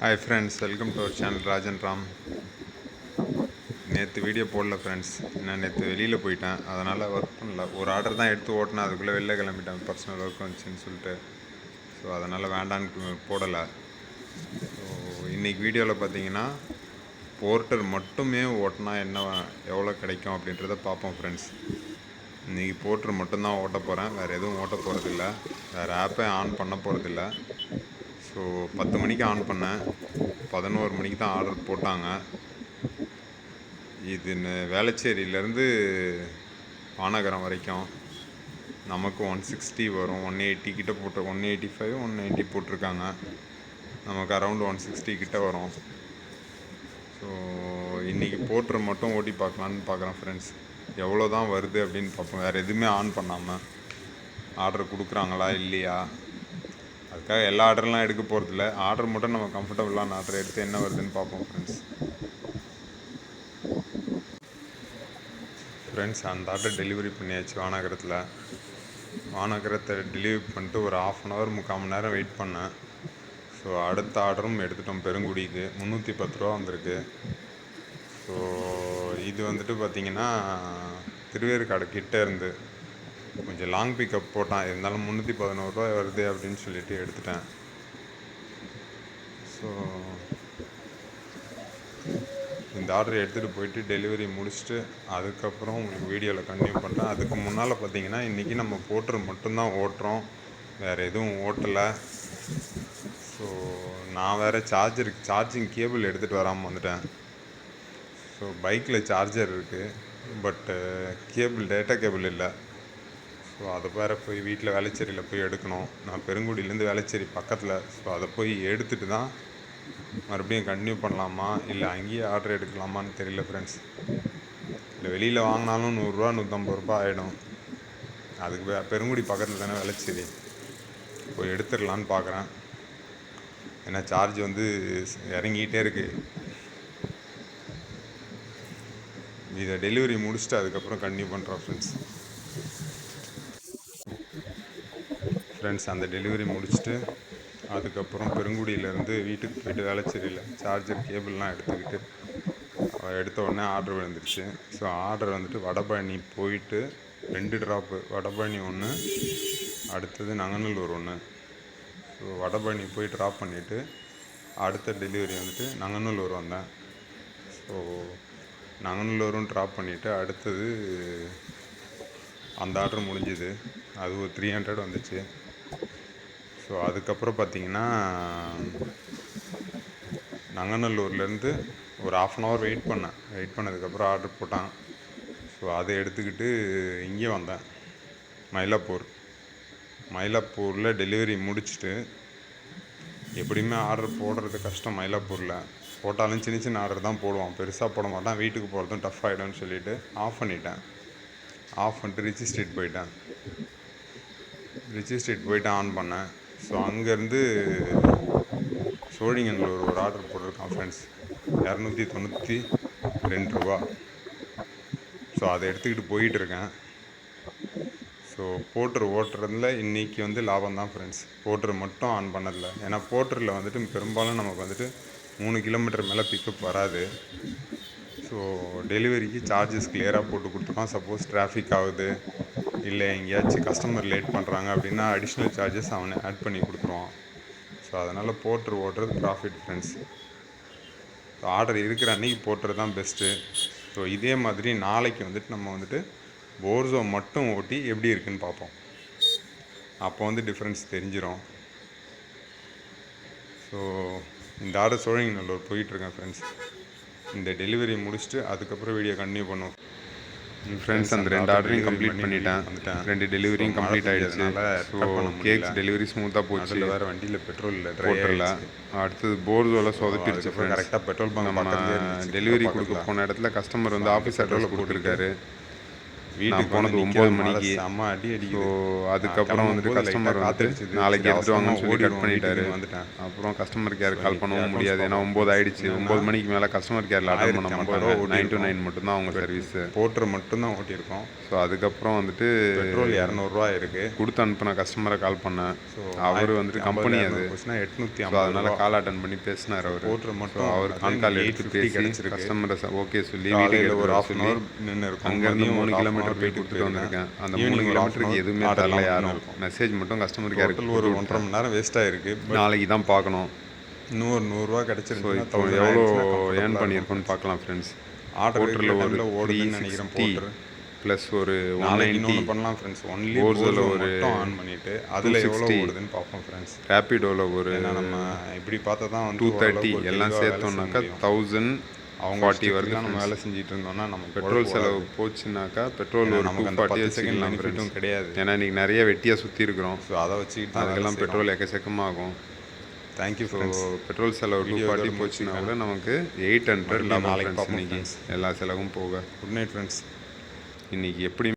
Hi friends, welcome to our channel Rajan Ram. நேற்று video போடல friends. நான் நேற்று வெளியில் போயிட்டேன், அதனால் ஒர்க் பண்ணல. ஒரு ஆர்டர் தான் எடுத்து ஓட்டினேன், அதுக்குள்ளே வெளில கிளம்பிட்டேன், பர்சனல் ஒர்க் வந்துச்சுன்னு சொல்லிட்டு. ஸோ அதனால் வேண்டான்னு போடலை. ஸோ இன்றைக்கி வீடியோவில் பார்த்தீங்கன்னா போர்ட்டர் மட்டுமே ஓட்டினா எவ்வளோ கிடைக்கும் அப்படின்றத பார்ப்போம் ஃப்ரெண்ட்ஸ். இன்றைக்கி போர்ட்டர் மட்டும்தான் ஓட்ட போகிறேன், வேறு எதுவும் ஓட்ட போகிறதில்ல, வேறு ஆப்பே ஆன் பண்ண போகிறதில்ல. ஸோ 10 மணிக்கு ஆன் பண்ணேன், 11 மணிக்கு தான் ஆர்டர் போட்டாங்க. இது வேளச்சேரியிலேருந்து வானகரம் வரைக்கும் நமக்கு 160 வரும். 180 கிட்ட 185 190 போட்டிருக்காங்க. நமக்கு அரௌண்ட் 160 கிட்ட வரும். ஸோ இன்றைக்கி போர்ட்ரு மட்டும் ஓட்டி பார்க்கலான்னு பார்க்குறேன் ஃப்ரெண்ட்ஸ். எவ்வளோ தான் வருது அப்படின்னு பார்ப்போம். வேறு எதுவுமே ஆன் பண்ணாமல் ஆர்டர் கொடுக்குறாங்களா இல்லையா, அதுக்காக எல்லா ஆர்டர்லாம் எடுக்க போகிறதில்ல. ஆர்டர் மட்டும் நம்ம கம்ஃபர்டபுளான ஆர்டர் எடுத்து என்ன வருதுன்னு பார்ப்போம் ஃப்ரெண்ட்ஸ். அந்த ஆர்டர் டெலிவரி பண்ணியாச்சு வானகரத்தை டெலிவரி பண்ணிட்டு ஒரு 1/2 hour 3/4 மணி நேரம் வெயிட் பண்ணேன். ஸோ அடுத்த ஆர்டரும் எடுத்துட்டோம். பெருங்குடிக்கு 310 ரூபா வந்திருக்கு. ஸோ இது வந்துட்டு பார்த்திங்கன்னா திருவேற்காடு கிட்டே இருந்து கொஞ்சம் லாங் பிக்கப் போட்டான், இருந்தாலும் 311 ரூபா வருது அப்படின்னு சொல்லிட்டு எடுத்துட்டேன். ஸோ இந்த ஆர்டர் எடுத்துகிட்டு போயிட்டு டெலிவரி முடிச்சுட்டு அதுக்கப்புறம் உங்களுக்கு வீடியோவில் கண்டினியூ பண்ணுறேன். அதுக்கு முன்னால் பார்த்தீங்கன்னா இன்றைக்கி நம்ம போர்ட்ரு மட்டும்தான் ஓட்டுறோம், வேறு எதுவும் ஓட்டலை. ஸோ நான் வேறு சார்ஜிங் கேபிள் எடுத்துகிட்டு வராமல் வந்துட்டேன். ஸோ பைக்கில் சார்ஜர் இருக்குது, பட்டு டேட்டா கேபிள் இல்லை. ஸோ அதை வேறு போய் வீட்டில் வேளச்சேரியில் போய் எடுக்கணும். நான் பெருங்குடியிலேருந்து வேளச்சேரி பக்கத்தில். ஸோ அதை போய் எடுத்துகிட்டு தான் மறுபடியும் கண்டினியூ பண்ணலாமா இல்லை அங்கேயே ஆர்டர் எடுக்கலாமான்னு தெரியல ஃப்ரெண்ட்ஸ். இல்லை வெளியில் வாங்கினாலும் 100 ரூபா 150 ரூபா ஆகிடும். அதுக்கு பெருங்குடி பக்கத்தில் தானே வேளச்சேரி, போய் எடுத்துடலான்னு பார்க்குறேன். ஏன்னா சார்ஜ் வந்து இறங்கிக்கிட்டே இருக்குது. இதை டெலிவரி முடிச்சுட்டு அதுக்கப்புறம் கண்டினியூ பண்ணுறோம் ஃப்ரெண்ட்ஸ். அந்த டெலிவரி முடிச்சுட்டு அதுக்கப்புறம் பெருங்குடியிலேருந்து வீட்டுக்கு போய்ட்டு வேளச்சேரியில் சார்ஜர் கேபிள்லாம் எடுத்துக்கிட்டு எடுத்த உடனே ஆர்டர் விழுந்துருச்சு. ஸோ ஆர்டர் வந்துட்டு வடபழனி போயிட்டு 2 ட்ராப்பு, வடபழனி ஒன்று, அடுத்தது நங்கநல்லூர் ஒன்று. ஸோ வடபழனி போய் ட்ராப் பண்ணிவிட்டு அடுத்த டெலிவரி வந்துட்டு நங்கநல்லூர் வந்தேன். ஸோ நங்கநல்லூரும் ட்ராப் பண்ணிவிட்டு அடுத்தது அந்த ஆர்டர் முடிஞ்சுது. அது ஒரு 300 வந்துச்சு. ஸோ அதுக்கப்புறம் பார்த்திங்கன்னா நங்கநல்லூர்லேருந்து ஒரு 1/2 hour வெயிட் பண்ணதுக்கப்புறம் ஆர்டர் போட்டான். ஸோ அதை எடுத்துக்கிட்டு இங்கே வந்தேன், மயிலாப்பூரில் டெலிவரி முடிச்சுட்டு. எப்படியுமே ஆர்டர் போடுறது கஷ்டம் மயிலாப்பூரில். போட்டாலும் சின்ன சின்ன ஆர்டர் தான் போடுவான், பெருசாக போட மாட்டான். வீட்டுக்கு போகிறதும் டஃப் ஆகிடும்னு சொல்லிவிட்டு ஆஃப் பண்ணிட்டு ரிச்சி ஸ்ட்ரீட் போயிட்டு ஆன் பண்ணேன். ஸோ அங்கேருந்து சோழிங்கநல்லூர் ஒரு ஆர்டர் போட்டிருக்கான் ஃப்ரெண்ட்ஸ், 292 ரூபா. ஸோ அதை எடுத்துக்கிட்டு போயிட்டுருக்கேன். ஸோ போர்ட்ரு ஓட்டுறதுல இன்றைக்கி வந்து லாபம் தான் ஃப்ரெண்ட்ஸ், போர்ட்ரு மட்டும் ஆன் பண்ணதில்லை. ஏன்னா போர்ட்டரில் வந்துட்டு பெரும்பாலும் நமக்கு வந்துட்டு 3 கிலோமீட்டர் மேலே பிக்கப் வராது. ஸோ டெலிவரிக்கு சார்ஜஸ் கிளியராக போட்டு கொடுத்துருக்கோம். சப்போஸ் டிராஃபிக் ஆகுது இல்லை எங்கேயாச்சும் கஸ்டமர் லேட் பண்ணுறாங்க அப்படின்னா அடிஷ்னல் சார்ஜஸ் அவனை ஆட் பண்ணி கொடுத்துருவான். ஸோ அதனால் போர்ட்ரு ஓட்டுறது ப்ராஃபிட் ஃப்ரெண்ட்ஸ். ஸோ ஆர்டர் இருக்கிற அன்றைக்கி போர்ட்ரு தான் பெஸ்ட்டு. ஸோ இதே மாதிரி நாளைக்கு வந்துட்டு நம்ம வந்துட்டு போர்ஸோ மட்டும் ஓட்டி எப்படி இருக்குன்னு பார்ப்போம். அப்போ வந்து டிஃப்ரென்ஸ் தெரிஞ்சிடும். ஸோ இந்த ஆர்டர் சோழிங்கநல்லூர் போயிட்டுருக்கேன் ஃப்ரெண்ட்ஸ். இந்த டெலிவரி முடிச்சுட்டு அதுக்கப்புறம் வீடியோ கண்டினியூ பண்ணுவோம் ஃப்ரெண்ட்ஸ். அந்த 2 ஆர்டரையும் கம்ப்ளீட் பண்ணிட்டேன், 2 டெலிவரியும் கம்ப்ளீட் ஆகிடுச்சு. ஸோ கேக்ஸ் டெலிவரி ஸ்மூத்தாக போச்சு. வேறு வண்டியில் பெட்ரோல் இல்லை, போட்டரில். அடுத்தது போர்ஸோவில் சொதப்பிடுச்சு. கரெக்டாக பெட்ரோல் பங்க் நம்ம டெலிவரி கொடுக்க போன இடத்துல கஸ்டமர் வந்து ஆஃபீஸ் அட்ரஸில் போட்டிருக்காரு. வீட்டுக்கு போனது வந்து 9 நிக்காத மழை மணிக்கு. செம்ம அடி ஸோ அடிக்குது. அதுக்கப்புறம் வந்துட்டு கஸ்டமர் வந்துட்டு நாளைக்கு எடுத்துட்டு வாங்கன்னு சொல்லி கட் பண்ணிட்டாரு. வந்துட்டேன். அப்புறம் கஸ்டமர் கேர் கால் இன்னைக்கு பண்ணவும் accounts முடியாது, ஏன்னா பார்ப்போம் 9 friends. ஆயிடுச்சு. என்னன்னா, 9 மணிக்கு மேலே கஸ்டமர் கேரில் அட்டன் பண்ண 1050 மாட்டாங்க. ரூபா 9 to 9 ஓட்டியிருக்கோம். மட்டும்தான் அவங்க சர்வீஸு. போட்டுரு மட்டும்தான் ஓட்டியிருக்கோம். ஸோ அதுக்கப்புறம் வந்துட்டு பெட்ரோல் 200 இருக்குது. கொடுத்து அனுப்பின கஸ்டமரை கால் பண்ணேன். ஸோ அவர் வந்துட்டு கம்பெனி அது. போச்சுன்னா ஸோ 850 அதனால கால் அட்டன் பண்ணி பேசினார் அவர். போட்டுரு ஸோ மட்டும் அவர் கால் எடுத்து பேசி கிடச்சிருக்கு. கஸ்டமரை ஓகே சொல்லி காலையில் வீட்டுக்கு ஒரு ஒரு ஹாஃப் அன் சொல்லி ஹவர் நின்று இருக்கும். அங்கேருந்து மதியம் 3 ஒரு half an கிலோமீட்டர் hour போய் வீட்டுக்கு கொடுத்துட்டு வந்திருக்கேன். அந்த 3 ஈவினிங் ஒரு half an கிலோமீட்டருக்கு hour எதுவுமே order தரல எல்லாம் யாரும். இருக்கும். மெசேஜ் மட்டும் கஸ்டமர் கேருக்கு டோட்டல் ஒரு 1.5 மணி நேரம் வேஸ்ட் ஆகிருக்கு. நாளைக்கு தான் பார்க்கணும். இன்னும் ஒரு 100 ரூபா ஸோ கிடச்சிருந்துச்சுன்னா இப்போ எவ்வளோ ஏர்ன் பண்ணியிருக்கோன்னு பார்க்கலாம் ஃப்ரெண்ட்ஸ். ஆர்டர் போர்ட்டரில் ஒரு ஓடுதுன்னு நினைக்கிறேன். 360 போட்டுரு ப்ளஸ் ஒரு நாளைக்கு 190 இன்னொன்று பண்ணலாம் ஃப்ரெண்ட்ஸ். ஒன்லி Borzilla ஒரு ஒரு ஆன் பண்ணிட்டு அதில் எவ்வளோ 260 ஓடுதுன்னு பார்ப்போம் ஃப்ரெண்ட்ஸ். ரேப்பிடோவில் ஒரு ஏன்னா நம்ம இப்படி பார்த்தா தான் வந்து 230 ஓரளவுக்கு எல்லாம் தெளிவா வேலை சேர்த்தோம்னாக்கா செய்ய முடியும். 1040 அவங்க வருது. இஷ்டத்துக்குலாம் நம்ம வேலை செஞ்சுட்டு இருந்தோம்னா நம்ம பெட்ரோல் செலவு போச்சுனாக்கா பெட்ரோல் ஒரு நமக்கு அந்த 240 10 செகண்ட் வச்சுக்கலாம் பெனிஃபிட்டும் ஃப்ரெண்ட்ஸ். கிடையாது. ஏன்னா இன்றைக்கி நிறைய வெட்டியாக சுற்றி இருக்கிறோம். ஸோ அதை வச்சுக்கிட்டு அதுக்கெல்லாம் பெட்ரோல் எக்கச்சக்கமாகும். Thank you so friends. பெட்ரோல் செலவு வீடியோ 240 இதோட போச்சுன்னா கூட முடிச்சுக்கிறேன். நமக்கு 800 மறுபடியும் லாபம் நாளைக்கு ஃப்ரெண்ட்ஸ். பார்ப்போம் இன்றைக்கி friends. எல்லா செலவும் போக குட் நைட் ஃப்ரெண்ட்ஸ். இன்றைக்கி எப்படி